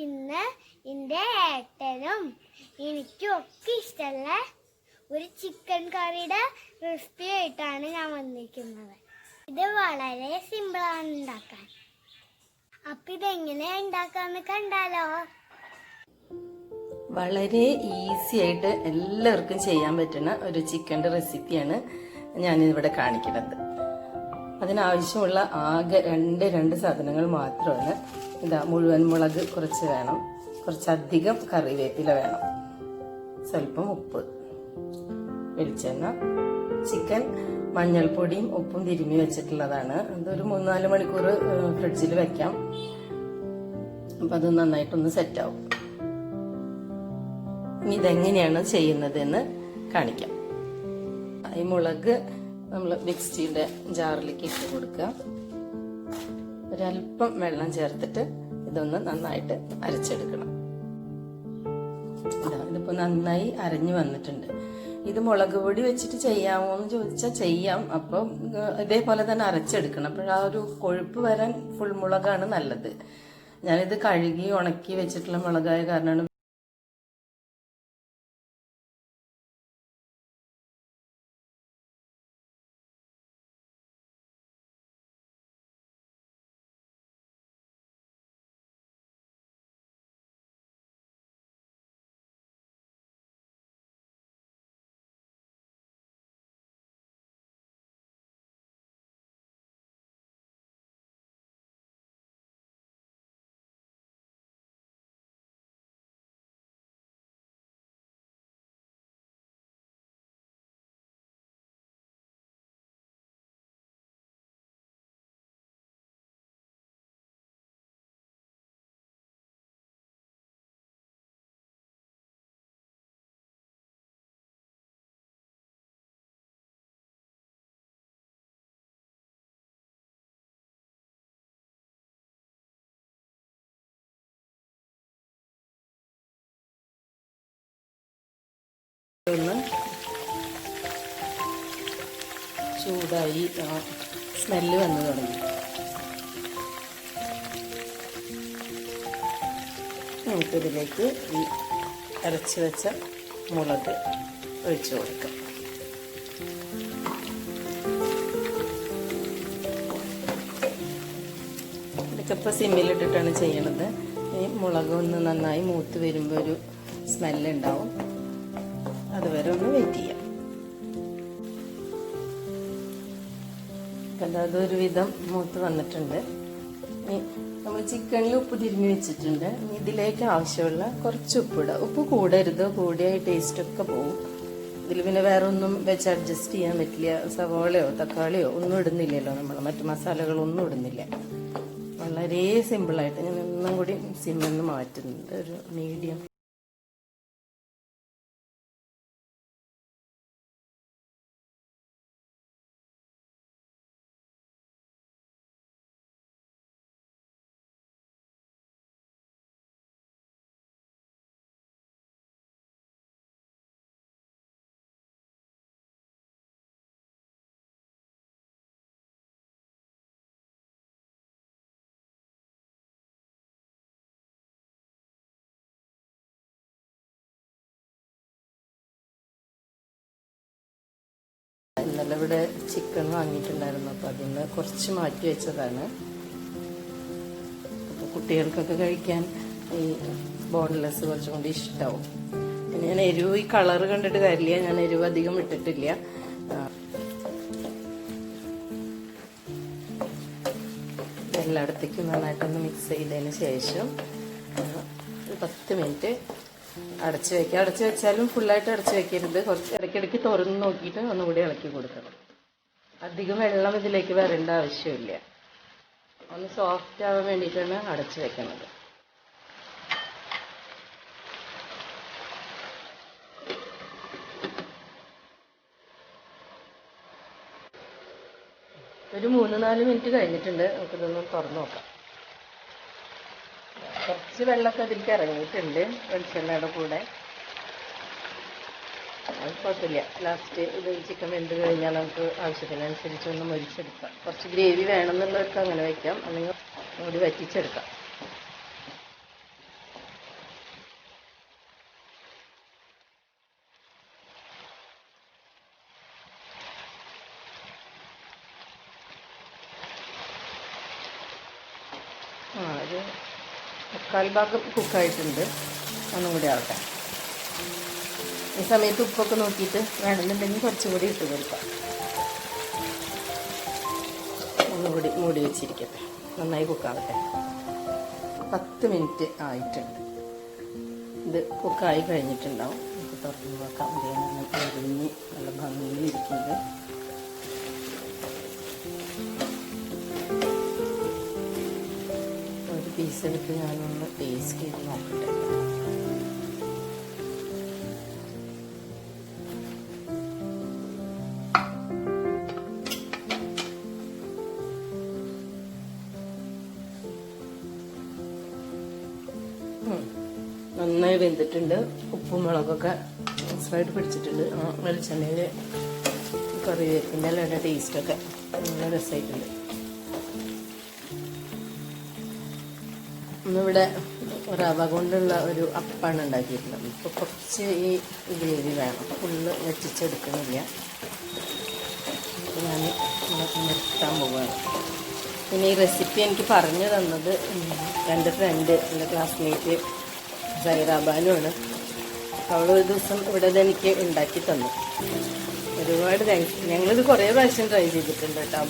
ഇന്ന് എൻ്റെ ഏട്ടനും എനിക്കും ഒക്കെ ഇഷ്ടമുള്ള ഒരു ചിക്കൻ കറിയുടെ റെസിപ്പി ആയിട്ടാണ് ഞാൻ വന്നിരിക്കുന്നത്. ഇത് വളരെ സിമ്പിളാണ് ഉണ്ടാക്കാൻ. അപ്പം ഇതെങ്ങനെയാണ് ഉണ്ടാക്കാന്ന് കണ്ടാലോ? വളരെ ഈസി ആയിട്ട് എല്ലാവർക്കും ചെയ്യാൻ പറ്റുന്ന ഒരു ചിക്കൻ്റെ റെസിപ്പിയാണ് ഞാനിവിടെ കാണിക്കുന്നത്. അതിനാവശ്യമുള്ള ആകെ രണ്ട് സാധനങ്ങൾ മാത്രമാണ്. ഇതാ, മുഴുവൻ മുളക് കുറച്ച് വേണം, കുറച്ചധികം കറിവേപ്പില വേണം, സ്വല്പം ഉപ്പ്, വെളിച്ചെണ്ണ, ചിക്കൻ മഞ്ഞൾപ്പൊടിയും ഉപ്പും തിരുമ്മി വെച്ചിട്ടുള്ളതാണ്. അതൊരു 3-4 മണിക്കൂർ ഫ്രിഡ്ജിൽ വെക്കാം. അപ്പം അത് നന്നായിട്ടൊന്ന് സെറ്റാവും. ഇനി ഇതെങ്ങനെയാണ് ചെയ്യുന്നതെന്ന് കാണിക്കാം. ഈ മുളക് നമ്മൾ മിക്സിയുടെ ജാറിലേക്ക് ഇട്ട് കൊടുക്കുക. ഒരല്പം വെള്ളം ചേർത്തിട്ട് ഇതൊന്ന് നന്നായിട്ട് അരച്ചെടുക്കണം. ഇതിപ്പോ നന്നായി അരഞ്ഞു വന്നിട്ടുണ്ട്. ഇത് മുളക് പൊടി വെച്ചിട്ട് ചെയ്യാമോ എന്ന് ചോദിച്ചാൽ ചെയ്യാം. അപ്പം ഇതേപോലെ തന്നെ അരച്ചെടുക്കണം. അപ്പോൾ ആ ഒരു കൊഴുപ്പ് വരാൻ ഫുൾ മുളകാണ് നല്ലത്. ഞാനിത് കഴുകി ഉണക്കി വെച്ചിട്ടുള്ള മുളകായ കാരണമാണ് ഒന്ന് ചൂടായി സ്മെല്ല് വന്നു തുടങ്ങി. നമുക്കിതിലേക്ക് ഈ അരച്ച് വെച്ച മുളക് ഒഴിച്ചു കൊടുക്കാം. ഇതൊക്കെ ഇപ്പോൾ സിമ്മിലിട്ടിട്ടാണ് ചെയ്യണത്. ഈ മുളക് ഒന്ന് നന്നായി മൂത്ത് വരുമ്പോൾ ഒരു സ്മെല്ലുണ്ടാവും. അതുവരെ ഒന്ന് വെയിറ്റ് ചെയ്യാം. അതൊരു വിധം മൂത്ത് വന്നിട്ടുണ്ട്. നമ്മൾ ചിക്കനിൽ ഉപ്പ് തിരുമ്മി വെച്ചിട്ടുണ്ട്. ഇതിലേക്ക് ആവശ്യമുള്ള കുറച്ച് ഉപ്പിടുക. ഉപ്പ് കൂടരുത്, കൂടിയായി ടേസ്റ്റൊക്കെ പോവും. ഇതിൽ പിന്നെ വേറെ ഒന്നും വെച്ച് അഡ്ജസ്റ്റ് ചെയ്യാൻ പറ്റില്ല. സവാളയോ തക്കാളിയോ ഒന്നും ഇടുന്നില്ലല്ലോ, നമ്മൾ മറ്റു മസാലകളൊന്നും ഇടുന്നില്ല. വളരെ സിമ്പിളായിട്ട് ഞാൻ ഒന്നും കൂടി സിമ്മിൽ നിന്ന് മാറ്റുന്നുണ്ട്. ഒരു മീഡിയം ഇന്നലെ ഇവിടെ ചിക്കൻ വാങ്ങിയിട്ടുണ്ടായിരുന്നു. അപ്പോൾ അതിന് കുറച്ച് മാറ്റി വെച്ചതാണ്. അപ്പോൾ കുട്ടികൾക്കൊക്കെ കഴിക്കാൻ ഈ ബോൺലെസ് കുറച്ചും കൂടി ഇഷ്ടമാവും. പിന്നെ ഞാൻ എരിവ്, ഈ കളറ് കണ്ടിട്ട് കാര്യമില്ല, ഞാൻ എരിവ് അധികം ഇട്ടിട്ടില്ല. എല്ലായിടത്തേക്കും നന്നായിട്ടൊന്ന് മിക്സ് ചെയ്തതിന് ശേഷം 10 മിനിറ്റ് അടച്ചു വെക്കുക. അടച്ചു വെച്ചാലും ഫുള്ളായിട്ട് അടച്ചു വെക്കരുത്. കുറച്ച് ഇടയ്ക്കിടയ്ക്ക് തുറന്ന് നോക്കിയിട്ട് ഒന്നുകൂടി ഇളക്കി കൊടുക്കണം. അധികം വെള്ളം ഇതിലേക്ക് വരേണ്ട ആവശ്യമില്ല. ഒന്ന് സോഫ്റ്റ് ആവാൻ വേണ്ടിയിട്ടാണ് അടച്ചു വെക്കുന്നത്. ഒരു 3-4 മിനിറ്റ് കഴിഞ്ഞിട്ടുണ്ട്. നമുക്കിതൊന്ന് തുറന്ന് നോക്കാം. കുറച്ച് വെള്ളമൊക്കെ അതിലേക്ക് ഇറങ്ങിയിട്ടുണ്ട് വെളിച്ചെണ്ണയുടെ കൂടെ. അത് കുഴപ്പമില്ല. ലാസ്റ്റ് ഇത് ചിക്കൻ വെന്ത് കഴിഞ്ഞാൽ നമുക്ക് ആവശ്യത്തിനനുസരിച്ച് ഒന്ന് മൊരിച്ചെടുക്കാം. കുറച്ച് ഗ്രേവി വേണമെന്നുള്ളവർക്ക് അങ്ങനെ വയ്ക്കാം, അല്ലെങ്കിൽ കൂടി വറ്റിച്ചെടുക്കാം. കാൽഭാഗം കുക്കായിട്ടുണ്ട്. ഒന്നും കൂടി ആവട്ടെ. ഈ സമയത്ത് ഉപ്പൊക്കെ നോക്കിയിട്ട് വേണമെന്നുണ്ടെങ്കിൽ കുറച്ചും കൂടി ഇട്ട് കൊടുക്കാം. ഒന്നുകൂടി മൂടി വെച്ചിരിക്കട്ടെ, നന്നായി കുക്കാവട്ടെ. 10 മിനിറ്റ് ആയിട്ടുണ്ട്. ഇത് കുക്കായി കഴിഞ്ഞിട്ടുണ്ടാവും. നമുക്ക് തുറന്ന് നോക്കാം. നല്ല പൊരിഞ്ഞ് നല്ല ഭംഗിയിലിരിക്കുന്നത്. ഒരു പീസ് എടുത്ത് ഞാനൊന്ന് ടേസ്റ്റ് ചെയ്ത് നോക്കട്ടെ. നന്നായി വെന്തിട്ടുണ്ട്. ഉപ്പും മുളകൊക്കെ മസാലയിട്ട് പിടിച്ചിട്ടുണ്ട്. വെളിച്ചെണ്ണയിൽ കറിവേപ്പിൻ്റെ എല്ലാം ടേസ്റ്റൊക്കെ നല്ല രസമായിട്ടുണ്ട്. ഇന്നിവിടെ റവ കൊണ്ടുള്ള ഒരു അപ്പാണ് ഉണ്ടാക്കിയിട്ടുള്ളത്. ഇപ്പോൾ കുറച്ച് ഈ ഗ്രേവി വേണം, ഫുള്ള് വെച്ചിട്ടെടുക്കുന്നില്ല. അപ്പോൾ ഞാൻ നിർത്താൻ പോവുകയാണ്. പിന്നെ ഈ റെസിപ്പി എനിക്ക് പറഞ്ഞു തന്നത് എൻ്റെ ഫ്രണ്ട്, എൻ്റെ ക്ലാസ്മേറ്റ് സൈറാബാനുമാണ്. അവൾ ഒരു ദിവസം ഇവിടെ എനിക്ക് ഉണ്ടാക്കി തന്നു. ഒരുപാട് താങ്ക്സ്. ഞങ്ങളിത് കുറേ പ്രാവശ്യം ട്രൈ ചെയ്തിട്ടുണ്ട് കേട്ടോ.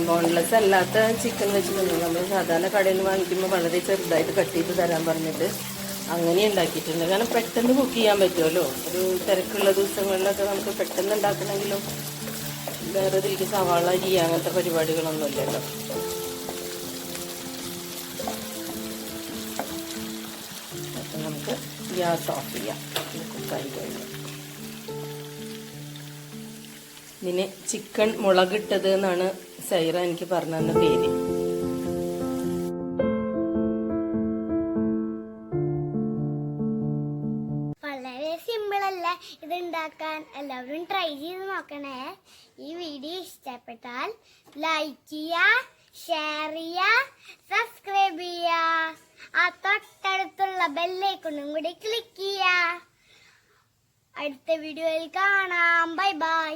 ബോൺലെസ് അല്ലാത്ത ചിക്കൻ വെച്ചിട്ടുണ്ട്. നമ്മൾ സാധാരണ കടയിൽ നിന്ന് വാങ്ങിക്കുമ്പോൾ വളരെ ചെറുതായിട്ട് കട്ട് ചെയ്ത് തരാൻ പറഞ്ഞിട്ട് അങ്ങനെ ഉണ്ടാക്കിയിട്ടുണ്ട്. കാരണം പെട്ടെന്ന് കുക്ക് ചെയ്യാൻ പറ്റുമല്ലോ. ഒരു തിരക്കുള്ള ദിവസങ്ങളിലൊക്കെ നമുക്ക് പെട്ടെന്ന് ഉണ്ടാക്കണമെങ്കിലും വേറെ ഇതിലേക്ക് സവാള അരി അങ്ങനത്തെ പരിപാടികളൊന്നും ഇല്ലല്ലോ. അപ്പം നമുക്ക് ഗ്യാസ് ഓഫ് ചെയ്യാം. കുക്കായി കഴിഞ്ഞു. ഇതിന് ചിക്കൻ മുളകിട്ടത് എന്നാണ് സൈറ എനിക്ക് പറഞ്ഞു തന്ന പേര്. വളരെ സിമ്പിളല്ല ഇത് ഉണ്ടാക്കാൻ. എല്ലാവരും ട്രൈ ചെയ്ത് നോക്കണേ. ഈ വീഡിയോ ഇഷ്ടപ്പെട്ടാൽ ലൈക്ക് ചെയ്യുക, ഷെയർ ചെയ്യുക, സബ്സ്ക്രൈബ് ചെയ്യുക. ആ തൊട്ടടുത്തുള്ള ബെല്ലൈക്കണും കൂടി ക്ലിക്ക് ചെയ്യുക. അടുത്ത വീഡിയോയിൽ കാണാം. Bye bye.